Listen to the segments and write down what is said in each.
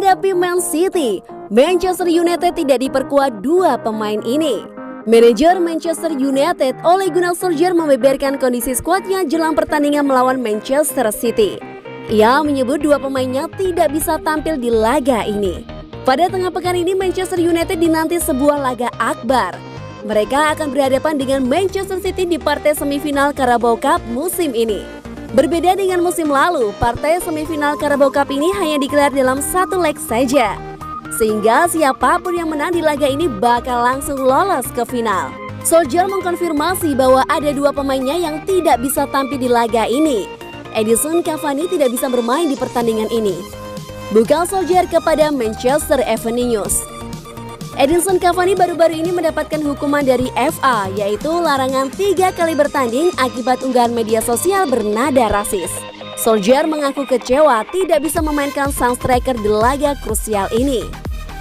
menghadapi Man City, Manchester United tidak diperkuat dua pemain ini. Manajer Manchester United Ole Gunnar Solskjaer membeberkan kondisi skuadnya jelang pertandingan melawan Manchester City. Ia menyebut dua pemainnya tidak bisa tampil di laga ini. Pada tengah pekan ini Manchester United dinanti sebuah laga akbar. Mereka akan berhadapan dengan Manchester City di partai semifinal Carabao Cup musim ini. Berbeda dengan musim lalu, partai semifinal Carabao Cup ini hanya digelar dalam satu leg saja. Sehingga siapapun yang menang di laga ini bakal langsung lolos ke final. Solskjaer mengkonfirmasi bahwa ada dua pemainnya yang tidak bisa tampil di laga ini. Edinson Cavani tidak bisa bermain di pertandingan ini. Bukan Solskjaer kepada Manchester Evening News. Edinson Cavani baru-baru ini mendapatkan hukuman dari FA, yaitu larangan 3 kali bertanding akibat unggahan media sosial bernada rasis. Solskjaer mengaku kecewa tidak bisa memainkan sang striker di laga krusial ini.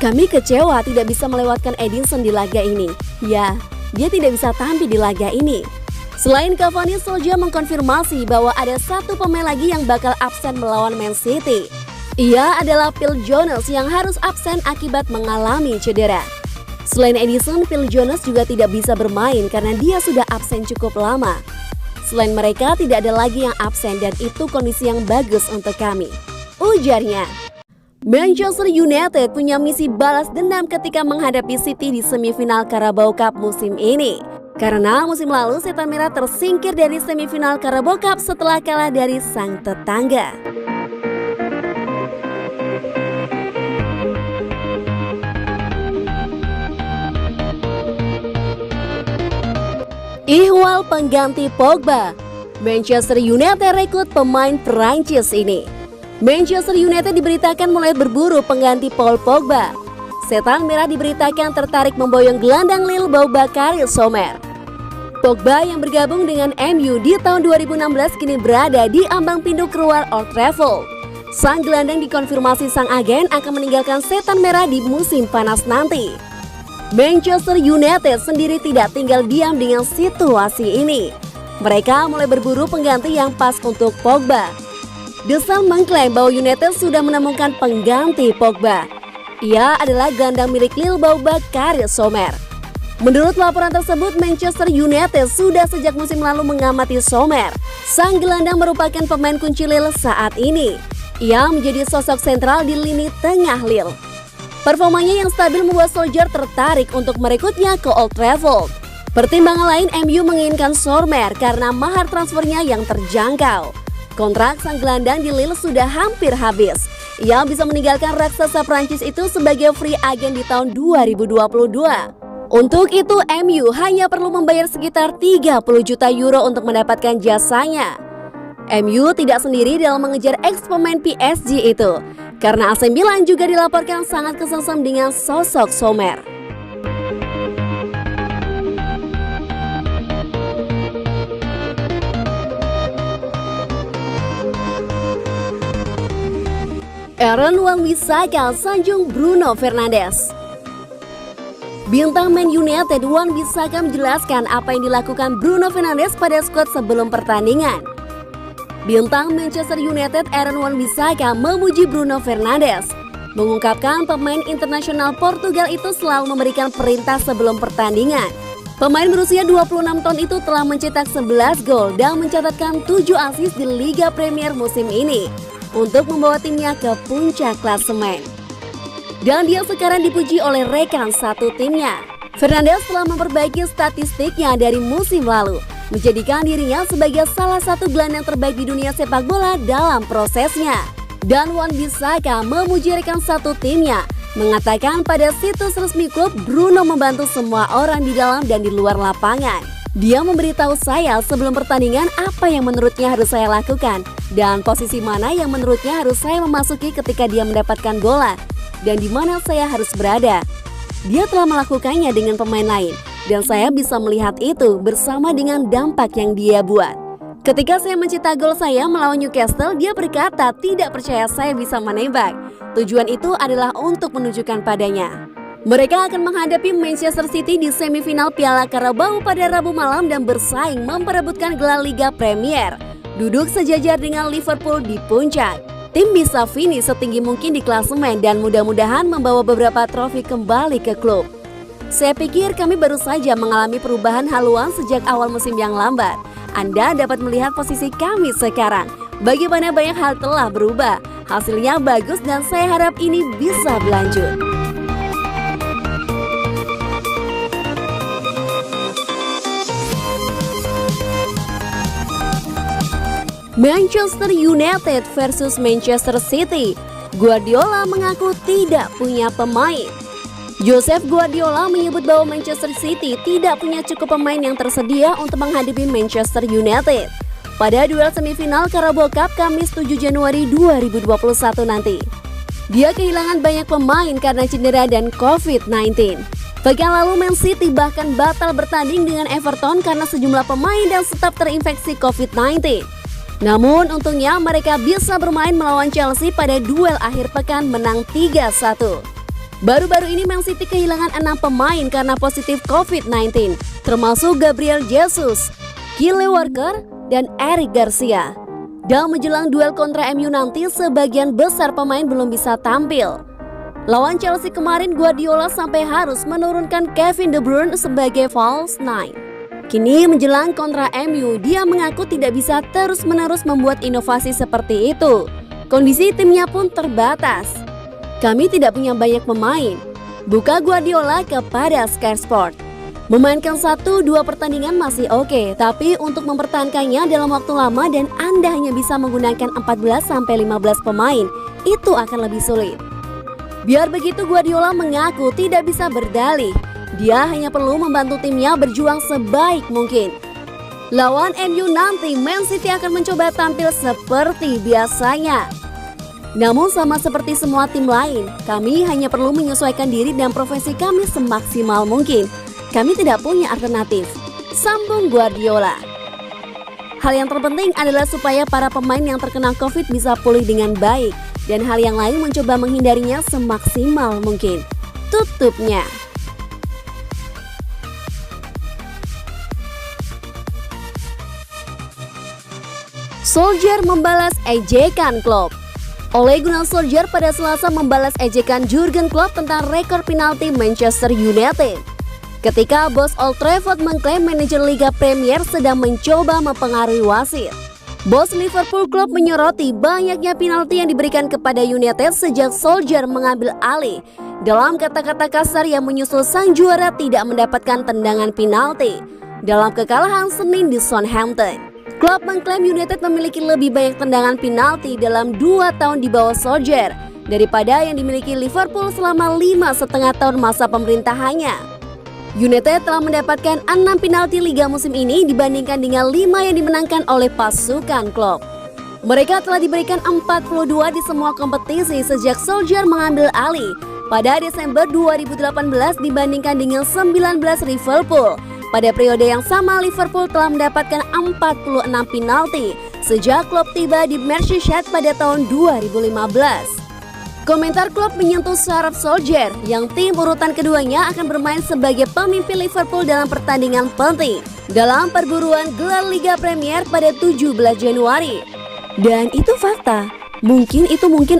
Kami kecewa tidak bisa melewatkan Edinson di laga ini. Ya, dia tidak bisa tampil di laga ini. Selain Cavani, Solskjaer mengkonfirmasi bahwa ada satu pemain lagi yang bakal absen melawan Man City. Ia adalah Phil Jones yang harus absen akibat mengalami cedera. Selain Edinson, Phil Jones juga tidak bisa bermain karena dia sudah absen cukup lama. Selain mereka, tidak ada lagi yang absen dan itu kondisi yang bagus untuk kami, ujarnya. Manchester United punya misi balas dendam ketika menghadapi City di semifinal Carabao Cup musim ini. Karena musim lalu Setan Merah tersingkir dari semifinal Carabao Cup setelah kalah dari sang tetangga. Ihwal pengganti Pogba. Manchester United rekrut pemain Perancis ini. Manchester United diberitakan mulai berburu pengganti Paul Pogba. Setan Merah diberitakan tertarik memboyong gelandang Lille Boubakary Somer. Pogba yang bergabung dengan MU di tahun 2016 kini berada di ambang pintu keluar Old Trafford. Sang gelandang dikonfirmasi sang agen akan meninggalkan Setan Merah di musim panas nanti. Manchester United sendiri tidak tinggal diam dengan situasi ini. Mereka mulai berburu pengganti yang pas untuk Pogba. The Sun mengklaim bahwa United sudah menemukan pengganti Pogba. Ia adalah gelandang milik Lille Boubakary Somer. Menurut laporan tersebut, Manchester United sudah sejak musim lalu mengamati Somer. Sang gelandang merupakan pemain kunci Lille saat ini. Ia menjadi sosok sentral di lini tengah Lille. Performanya yang stabil membuat Solskjaer tertarik untuk merekrutnya ke Old Trafford. Pertimbangan lain, MU menginginkan Somer karena mahar transfernya yang terjangkau. Kontrak sang gelandang di Lille sudah hampir habis. Ia bisa meninggalkan raksasa Prancis itu sebagai free agent di tahun 2022. Untuk itu, MU hanya perlu membayar sekitar 30 juta euro untuk mendapatkan jasanya. MU tidak sendiri dalam mengejar ex-pemain PSG itu, karena AC Milan juga dilaporkan sangat kesengsem dengan sosok Somer. Aaron Wan-Bissaka sanjung Bruno Fernandes. Bintang Man United Wan-Bissaka menjelaskan apa yang dilakukan Bruno Fernandes pada skuad sebelum pertandingan. Bintang Manchester United Aaron Wan-Bissaka memuji Bruno Fernandes, mengungkapkan pemain internasional Portugal itu selalu memberikan perintah sebelum pertandingan. Pemain berusia 26 tahun itu telah mencetak 11 gol dan mencatatkan 7 assist di Liga Premier musim ini untuk membawa timnya ke puncak klasemen. Dan dia sekarang dipuji oleh rekan satu timnya. Fernandes telah memperbaiki statistiknya dari musim lalu, menjadikan dirinya sebagai salah satu gelandang terbaik di dunia sepak bola dalam prosesnya. Dan Wan-Bissaka memuji rekan satu timnya, mengatakan pada situs resmi klub Bruno membantu semua orang di dalam dan di luar lapangan. Dia memberitahu saya sebelum pertandingan apa yang menurutnya harus saya lakukan dan posisi mana yang menurutnya harus saya memasuki ketika dia mendapatkan bola dan di mana saya harus berada. Dia telah melakukannya dengan pemain lain dan saya bisa melihat itu bersama dengan dampak yang dia buat. Ketika saya mencetak gol saya melawan Newcastle, dia berkata tidak percaya saya bisa menembak. Tujuan itu adalah untuk menunjukkan padanya. Mereka akan menghadapi Manchester City di semifinal Piala Carabao pada Rabu malam dan bersaing memperebutkan gelar Liga Premier, duduk sejajar dengan Liverpool di puncak. Tim bisa finish setinggi mungkin di klasemen dan mudah-mudahan membawa beberapa trofi kembali ke klub. Saya pikir kami baru saja mengalami perubahan haluan sejak awal musim yang lambat. Anda dapat melihat posisi kami sekarang. Bagaimana banyak hal telah berubah. Hasilnya bagus dan saya harap ini bisa berlanjut. Manchester United versus Manchester City. Guardiola mengaku tidak punya pemain. Josep Guardiola menyebut bahwa Manchester City tidak punya cukup pemain yang tersedia untuk menghadapi Manchester United pada duel semifinal Carabao Cup Kamis 7 Januari 2021 nanti. Dia kehilangan banyak pemain karena cedera dan COVID-19. Pekan lalu Man City bahkan batal bertanding dengan Everton karena sejumlah pemain dan staf terinfeksi COVID-19. Namun untungnya mereka bisa bermain melawan Chelsea pada duel akhir pekan menang 3-1. Baru-baru ini Man City kehilangan 6 pemain karena positif COVID-19, termasuk Gabriel Jesus, Kyle Walker, dan Eric Garcia. Dan menjelang duel kontra MU nanti, sebagian besar pemain belum bisa tampil. Lawan Chelsea kemarin, Guardiola sampai harus menurunkan Kevin De Bruyne sebagai false nine. Kini menjelang kontra MU, dia mengaku tidak bisa terus-menerus membuat inovasi seperti itu. Kondisi timnya pun terbatas. Kami tidak punya banyak pemain. Buka Guardiola kepada Sky Sport. Memainkan 1-2 pertandingan masih oke, tapi untuk mempertahankannya dalam waktu lama dan Anda hanya bisa menggunakan 14-15 pemain, itu akan lebih sulit. Biar begitu, Guardiola mengaku tidak bisa berdalih. Dia hanya perlu membantu timnya berjuang sebaik mungkin. Lawan MU nanti, Man City akan mencoba tampil seperti biasanya. Namun sama seperti semua tim lain, kami hanya perlu menyesuaikan diri dan profesi kami semaksimal mungkin. Kami tidak punya alternatif, sambung Guardiola. Hal yang terpenting adalah supaya para pemain yang terkena COVID bisa pulih dengan baik. Dan hal yang lain mencoba menghindarinya semaksimal mungkin. Tutupnya. Solskjaer membalas ejekan Klopp. Ole Gunnar Solskjaer pada Selasa membalas ejekan Jurgen Klopp tentang rekor penalti Manchester United. Ketika bos Old Trafford mengklaim manajer Liga Premier sedang mencoba mempengaruhi wasit. Bos Liverpool Klopp menyoroti banyaknya penalti yang diberikan kepada United sejak Solskjaer mengambil alih. Dalam kata-kata kasar yang menyusul sang juara tidak mendapatkan tendangan penalti dalam kekalahan Senin di Southampton. Klopp mengklaim United memiliki lebih banyak tendangan penalti dalam 2 tahun di bawah Solskjaer daripada yang dimiliki Liverpool selama 5,5 tahun masa pemerintahannya. United telah mendapatkan 6 penalti Liga musim ini dibandingkan dengan 5 yang dimenangkan oleh pasukan Klopp. Mereka telah diberikan 42 di semua kompetisi sejak Solskjaer mengambil alih pada Desember 2018 dibandingkan dengan 19 Liverpool. Pada periode yang sama, Liverpool telah mendapatkan 46 penalti sejak Klopp tiba di Merseyside pada tahun 2015. Komentar Klopp menyentuh saraf Solskjaer yang tim urutan keduanya akan bermain sebagai pemimpin Liverpool dalam pertandingan penting dalam perburuan gelar Liga Premier pada 17 Januari. Dan itu fakta. Mungkin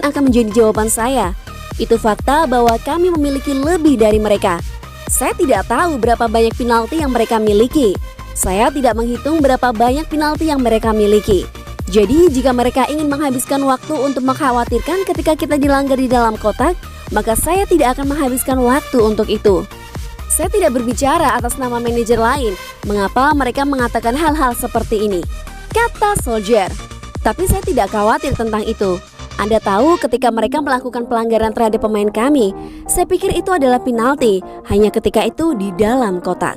akan menjadi jawaban saya. Itu fakta bahwa kami memiliki lebih dari mereka. Saya tidak tahu berapa banyak penalti yang mereka miliki. Saya tidak menghitung berapa banyak penalti yang mereka miliki. Jadi jika mereka ingin menghabiskan waktu untuk mengkhawatirkan ketika kita dilanggar di dalam kotak, maka saya tidak akan menghabiskan waktu untuk itu. Saya tidak berbicara atas nama manajer lain, mengapa mereka mengatakan hal-hal seperti ini, kata Solskjaer. Tapi saya tidak khawatir tentang itu. Anda tahu ketika mereka melakukan pelanggaran terhadap pemain kami, saya pikir itu adalah penalti, hanya ketika itu di dalam kotak.